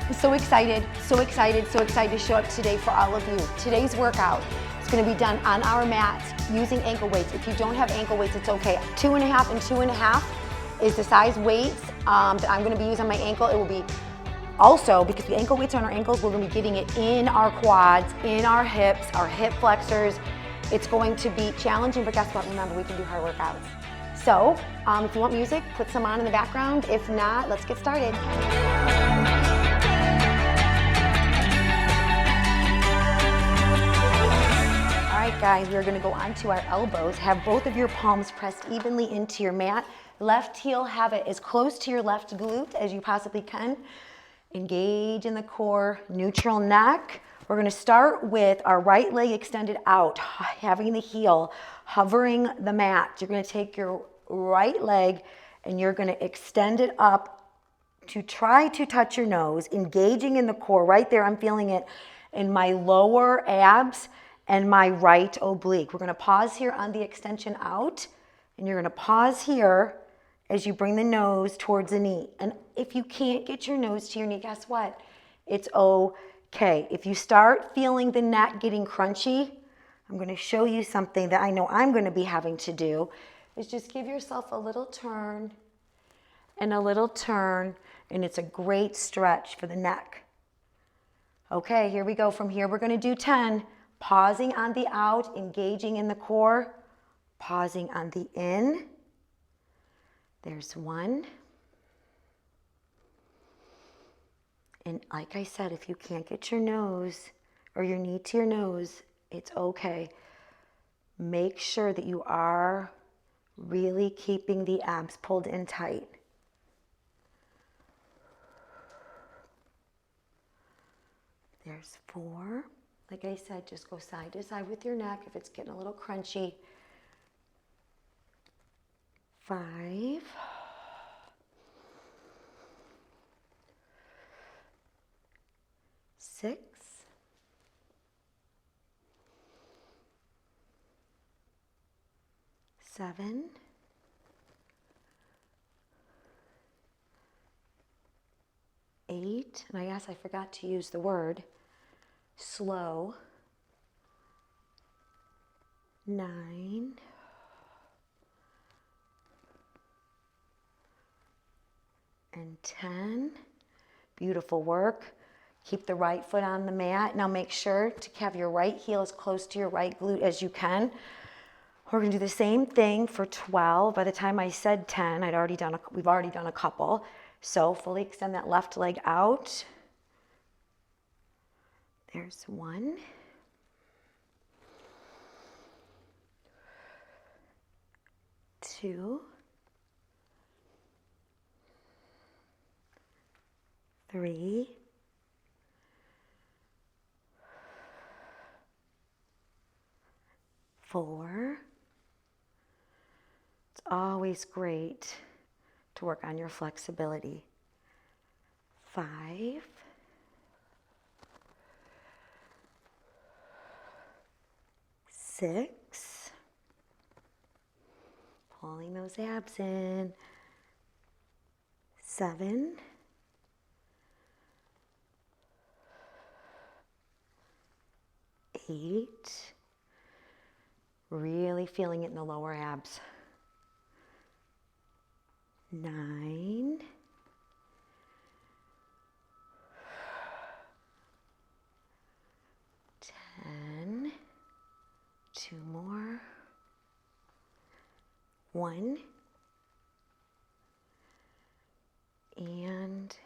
I'm so excited, so excited, so excited to show up today for all of you. Today's workout is going to be done on our mats using ankle weights. If you don't have ankle weights, it's okay. 2.5 and 2.5 is the size weights that I'm going to be using on my ankle. It will be also, because the ankle weights are on our ankles, we're going to be getting it in our quads, in our hips, our hip flexors. It's going to be challenging, but guess what? Remember, we can do hard workouts. So, if you want music, put some on in the background. If not, let's get started. All right, guys, we're going to go onto our elbows. Have both of your palms pressed evenly into your mat. Left heel, have it as close to your left glute as you possibly can. Engage in the core, neutral neck. We're going to start with our right leg extended out, having the heel hovering the mat. You're going to take your right leg and you're going to extend it up to try to touch your nose, engaging in the core. Right there, I'm feeling it in my lower abs and my right oblique. We're going to pause here on the extension out, and you're going to pause here as you bring the nose towards the knee. And if you can't get your nose to your knee, guess what? It's okay. If you start feeling the neck getting crunchy, I'm going to show you something that I know I'm going to be having to do, is just give yourself a little turn and a little turn, and it's a great stretch for the neck. Okay, here we go. From here, we're going to do 10. Pausing on the out, engaging in the core, pausing on the in. There's 1. And like I said, if you can't get your nose or your knee to your nose, it's okay. Make sure that you are really keeping the abs pulled in tight. There's 4. Like I said, just go side to side with your neck if it's getting a little crunchy. 5. 6. 7. 8. And I guess I forgot to use the word slow. 9. 10. Beautiful work. Keep the right foot on the mat. Now make sure to have your right heel as close to your right glute as you can. We're going to do the same thing for 12. By the time I said 10, we've already done a couple. So fully extend that left leg out. There's 1. 2. 3. 4. It's always great to work on your flexibility. 5. 6. Pulling those abs in. 7. 8. Really feeling it in the lower abs. 9. 10. 2 more. 1. And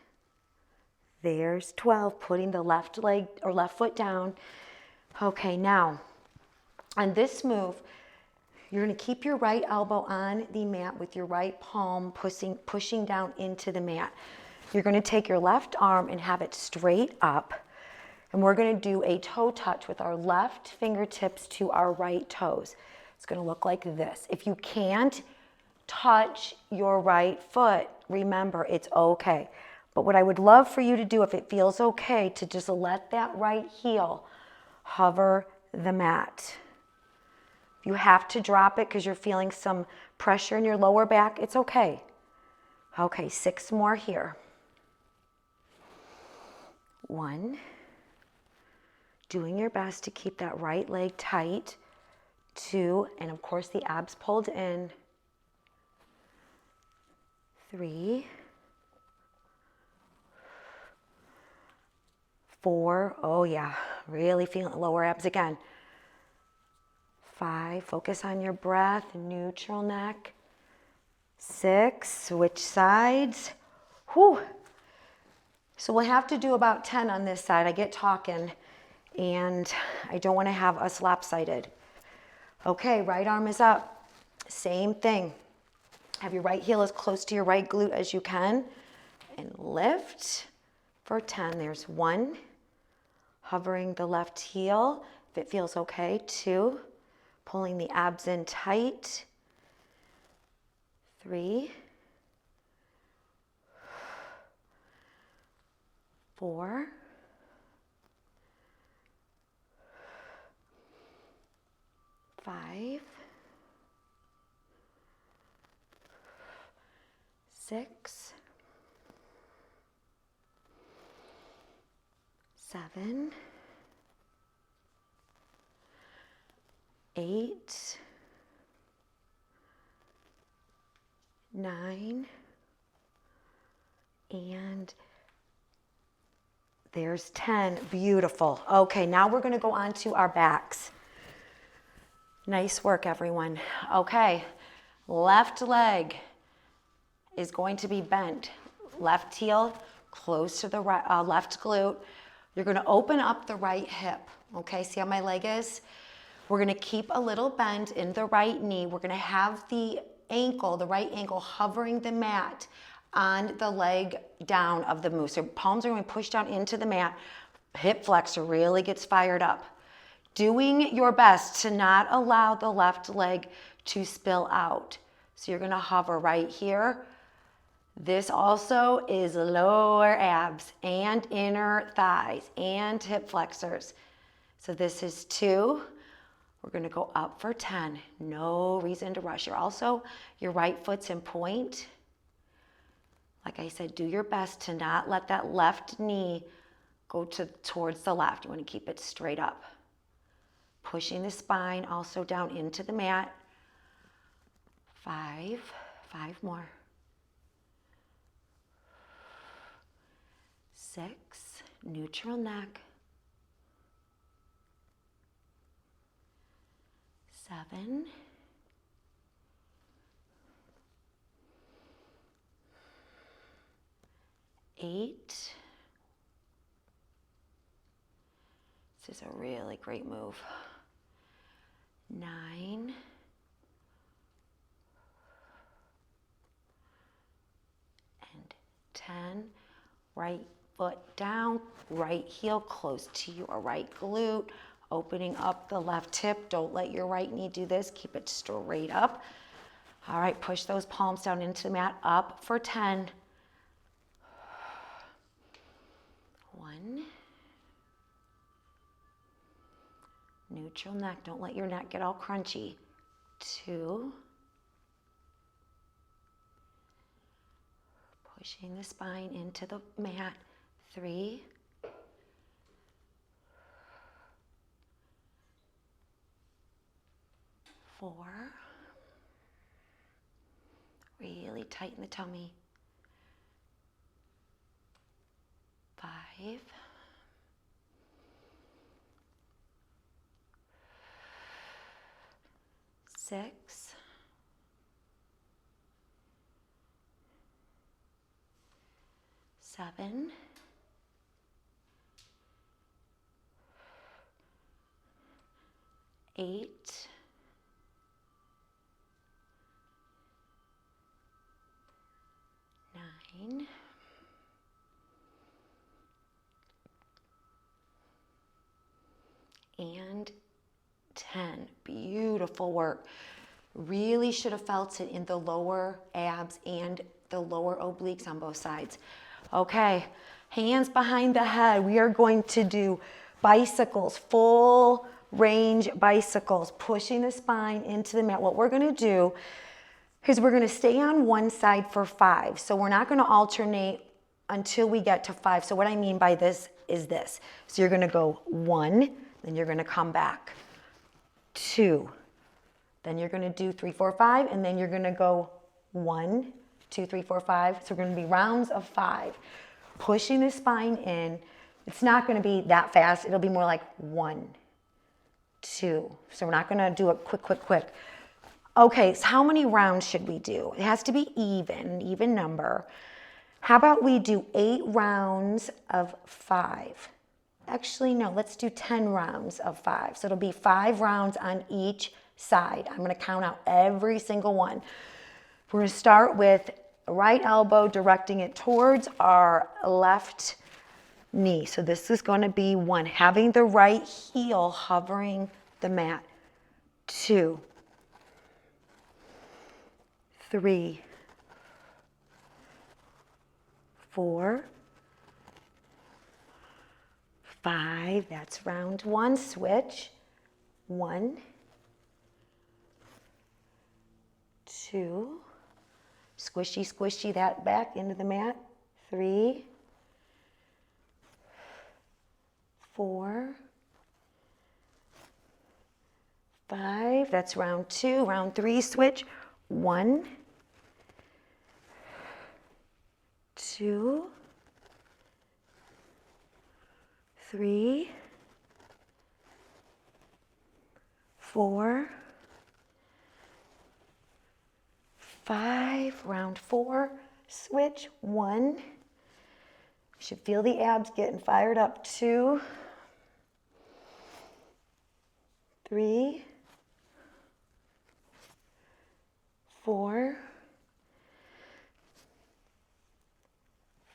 there's 12. Putting the left leg or left foot down. Okay, now on this move, you're going to keep your right elbow on the mat with your right palm pushing down into the mat. You're going to take your left arm and have it straight up. And we're going to do a toe touch with our left fingertips to our right toes. It's going to look like this. If you can't touch your right foot, remember, it's okay. But what I would love for you to do, if it feels okay, to just let that right heel hover the mat. If you have to drop it because you're feeling some pressure in your lower back, it's okay. Okay, 6 more here. 1. Doing your best to keep that right leg tight. 2, and of course the abs pulled in. 3, 4, oh yeah, really feeling lower abs again. 5, focus on your breath, neutral neck. 6, switch sides. Whew. So we'll have to do about 10 on this side. I get talking and I don't want to have us lopsided. Okay, right arm is up. Same thing. Have your right heel as close to your right glute as you can and lift for 10. There's 1. Hovering the left heel if it feels okay. 2. Pulling the abs in tight. 3. 4. 5. 6. 7. 8. 9. And there's 10. Beautiful. Okay, now we're going to go on to our backs. Nice work, everyone. Okay, left leg is going to be bent. Left heel close to the right, left glute. You're going to open up the right hip. Okay, see how my leg is? We're going to keep a little bend in the right knee. We're going to have the ankle, the right ankle, hovering the mat on the leg down of the move. So palms are going to push down into the mat. Hip flexor really gets fired up. Doing your best to not allow the left leg to spill out. So you're going to hover right here. This also is lower abs and inner thighs and hip flexors. So this is 2. We're going to go up for 10. No reason to rush. Your right foot's in point. Like I said, do your best to not let that left knee go towards the left. You want to keep it straight up. Pushing the spine also down into the mat. 5. 5 more. 6. Neutral neck. 7. 8. This is a really great move. 9. 10. Right foot down, right heel close to your right glute, opening up the left hip. Don't let your right knee do this. Keep it straight up. All right, push those palms down into the mat. Up for 10. 1. Neutral neck. Don't let your neck get all crunchy. 2. Pushing the spine into the mat. 3. 4. Really tighten the tummy. 5. 6. 7. 8. 9. And 10. Beautiful work. Really should have felt it in the lower abs and the lower obliques on both sides. Okay, hands behind the head. We are going to do bicycles, full range bicycles, pushing the spine into the mat. What we're going to do is we're going to stay on one side for 5. So we're not going to alternate until we get to 5. So what I mean by this is this. So you're gonna go 1, then you're gonna come back. 2, then you're gonna do 3, 4, 5, and then you're gonna go 1, 2, 3, 4, 5. So we're gonna be rounds of 5. Pushing the spine in. It's not gonna be that fast. It'll be more like 1, 2. So we're not gonna do it quick. Okay, so how many rounds should we do? It has to be an even number. How about we do 8 rounds of 5? Actually, no, let's do 10 rounds of 5. So it'll be 5 rounds on each side. I'm gonna count out every single one. We're gonna start with right elbow directing it towards our left knee. So this is gonna be 1, having the right heel hovering the mat. 2, 3, 4, 5, that's round 1, switch. 1, 2, squishy that back into the mat. 3, 4, 5, that's round 2. Round 3, switch. 1, 2, 3, 4, 5, round 4, switch. 1, you should feel the abs getting fired up. 2, 3, 4,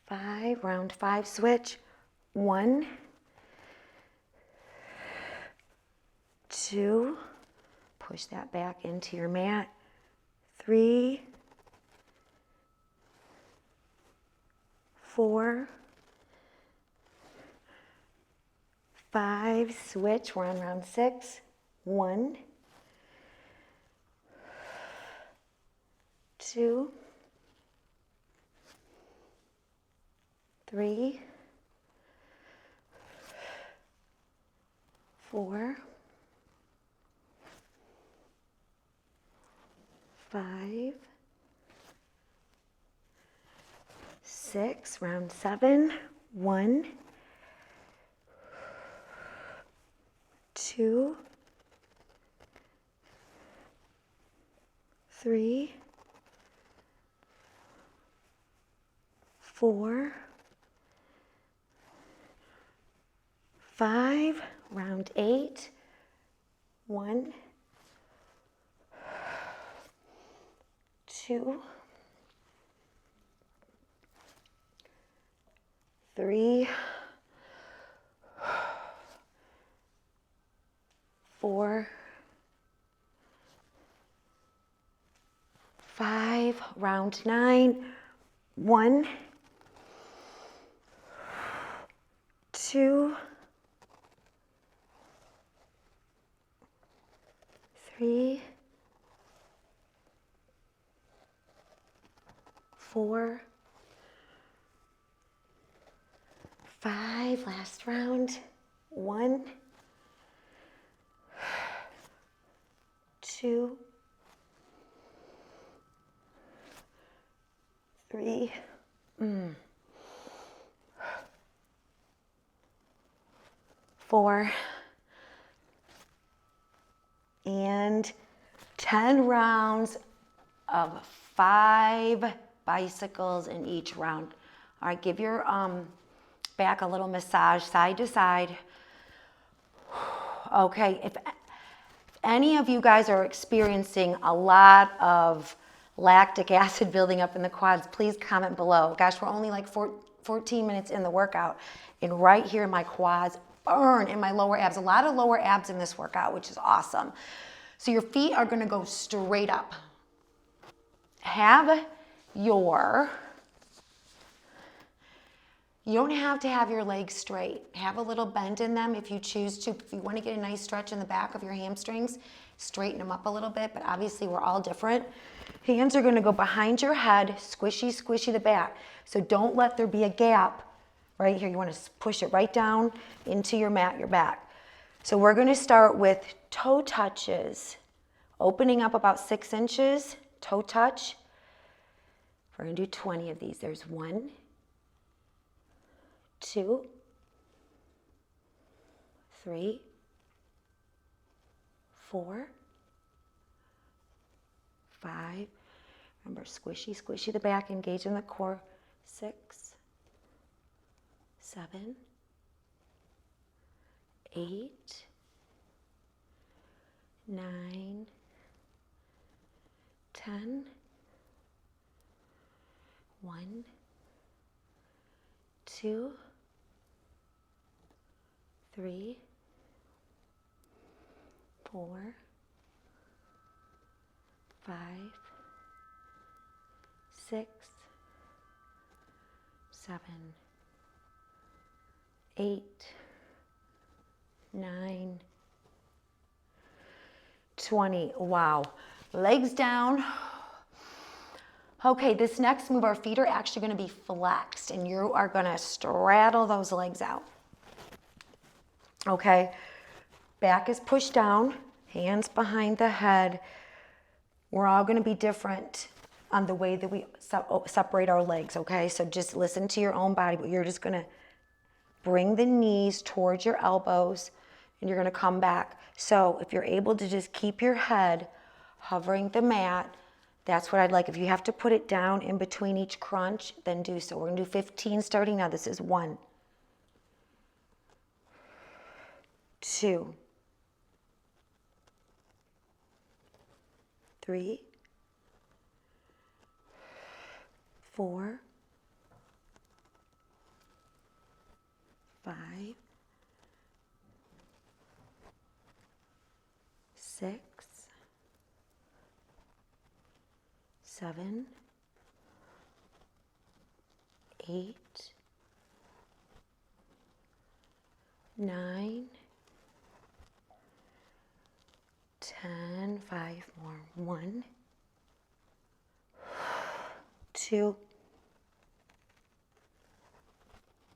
5, round 5, switch. 1, 2, push that back into your mat. 3, 4, 5, switch. We're on round 6. 1, 2, 3, 4, 5, 6, round 7. 1, 2, 3, 4, 5, round 8. 1, 2, 3, 4, 5, round 9. 1, 2, 3, 4, 5, last round. 1, 2, 3, 4, and 10 rounds of 5 bicycles in each round. All right, give your back a little massage side to side. Okay, if any of you guys are experiencing a lot of lactic acid building up in the quads, please comment below. Gosh, we're only like 14 minutes in the workout, and right here my quads burn, and my lower abs. A lot of lower abs in this workout, which is awesome. So your feet are gonna go straight up. Have your You don't have to have your legs straight. Have a little bend in them if you choose to. If you want to get a nice stretch in the back of your hamstrings, straighten them up a little bit, but obviously we're all different. Hands are going to go behind your head, squishy, squishy the back. So don't let there be a gap right here. You want to push it right down into your mat, your back. So we're going to start with toe touches, opening up about 6 inches, toe touch. We're going to do 20 of these. There's 1, 2, 3, 4, 5. Remember, squishy, squishy the back, engage in the core. 6, 7, 8, 9, 10, 1, 2, 3, 4, 5, 6, 7, 8, 9, 20. Wow. Legs down. Okay, this next move, our feet are actually going to be flexed, and you are going to straddle those legs out. Okay, back is pushed down, hands behind the head. We're all going to be different on the way that we separate our legs, okay? So just listen to your own body, but you're just going to bring the knees towards your elbows, and you're going to come back. So if you're able to just keep your head hovering the mat, that's what I'd like. If you have to put it down in between each crunch, then do so. We're going to do 15 starting now. This is 1, 2, 3, 4, 5, 6, 7, 8, 9, 10, 5 more. 1, 2,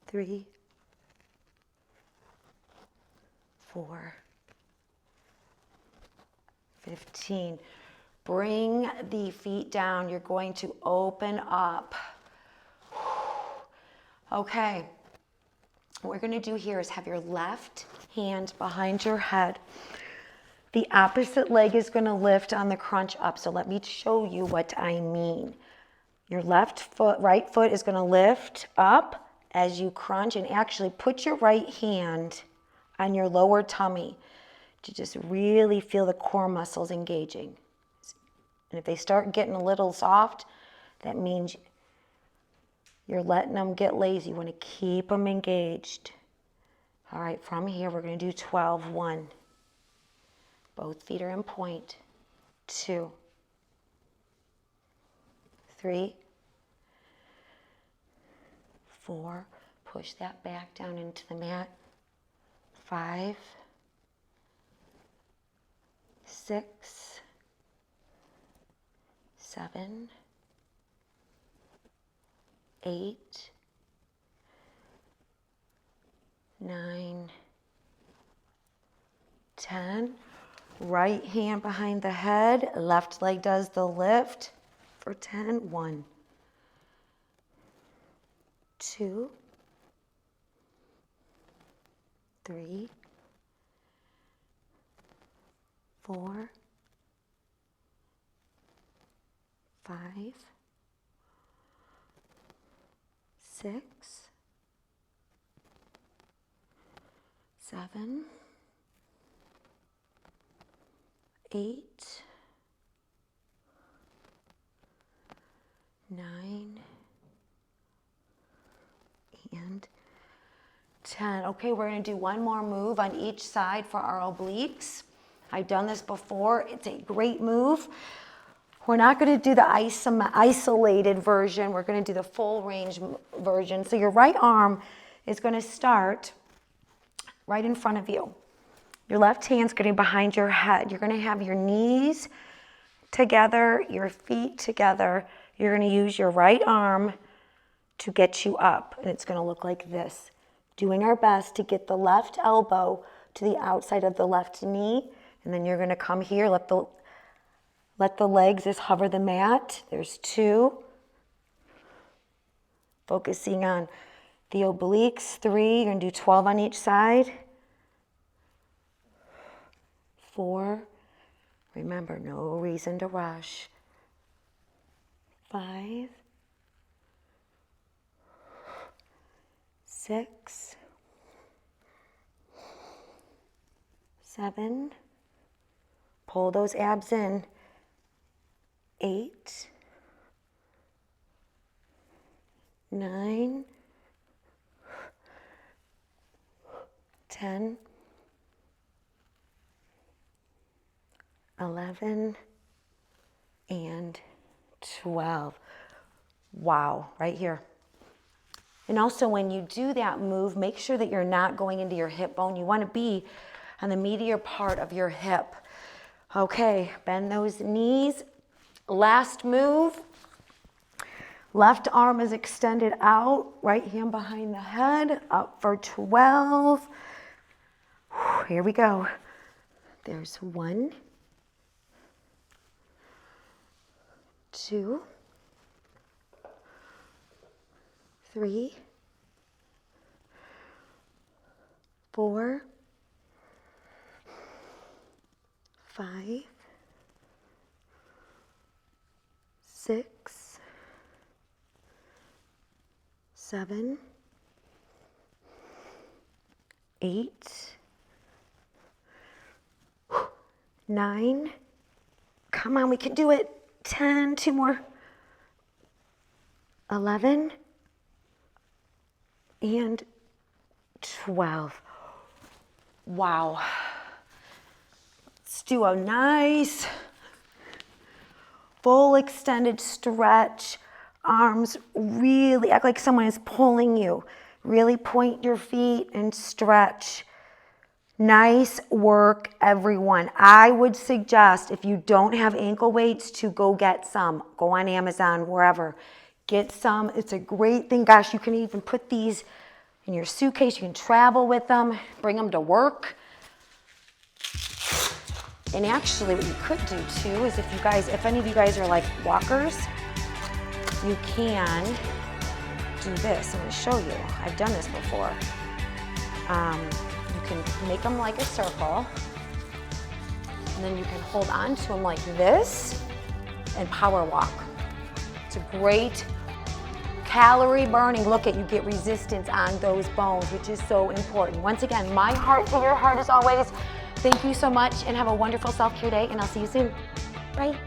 3, 4, 15. Bring the feet down. You're going to open up. Okay. What we're going to do here is have your left hand behind your head. The opposite leg is going to lift on the crunch up. So let me show you what I mean. Your right foot is going to lift up as you crunch, and actually put your right hand on your lower tummy to just really feel the core muscles engaging. And if they start getting a little soft, that means you're letting them get lazy. You want to keep them engaged. All right, from here, we're going to do 12. 1. Both feet are in point. 2, 3, 4. Push that back down into the mat. 5, 6, 7, 8, 9, 10. Right hand behind the head, left leg does the lift for 10. 1, 2, 3, 4, 5, 6, 7, 8, 9, and 10. Okay, we're going to do one more move on each side for our obliques. I've done this before. It's a great move. We're not going to do the isolated version. We're going to do the full range version. So your right arm is going to start right in front of you. Your left hand's going to be behind your head. You're going to have your knees together, your feet together. You're going to use your right arm to get you up. And it's going to look like this. Doing our best to get the left elbow to the outside of the left knee. And then you're going to come here, let the legs just hover the mat. There's 2. Focusing on the obliques. 3, you're going to do 12 on each side. 4, remember, no reason to rush. 5, 6, 7, pull those abs in. 8, 9, 10, 11, and 12. Wow, right here. And also when you do that move, make sure that you're not going into your hip bone. You want to be on the medial part of your hip. Okay, bend those knees. Last move. Left arm is extended out, right hand behind the head, up for 12. Here we go. There's 1, 2, 3, 4, 5, 6, 7, 8, 9, come on, we can do it, 10, 2 more, 11, and 12. Wow. Let's do a nice full extended stretch. Arms really act like someone is pulling you. Really point your feet and stretch. Nice work, everyone. I would suggest, if you don't have ankle weights, to go get some. Go on Amazon, wherever. Get some. It's a great thing. Gosh, you can even put these in your suitcase. You can travel with them, bring them to work. And actually what you could do too is if any of you guys are like walkers, you can do this. I'm going to show you. I've done this before. You can make them like a circle, and then you can hold on to them like this and power walk. It's a great calorie burning. Look at, you get resistance on those bones, which is so important. Once again, my heart to your heart as always. Thank you so much and have a wonderful self-care day, and I'll see you soon. Bye.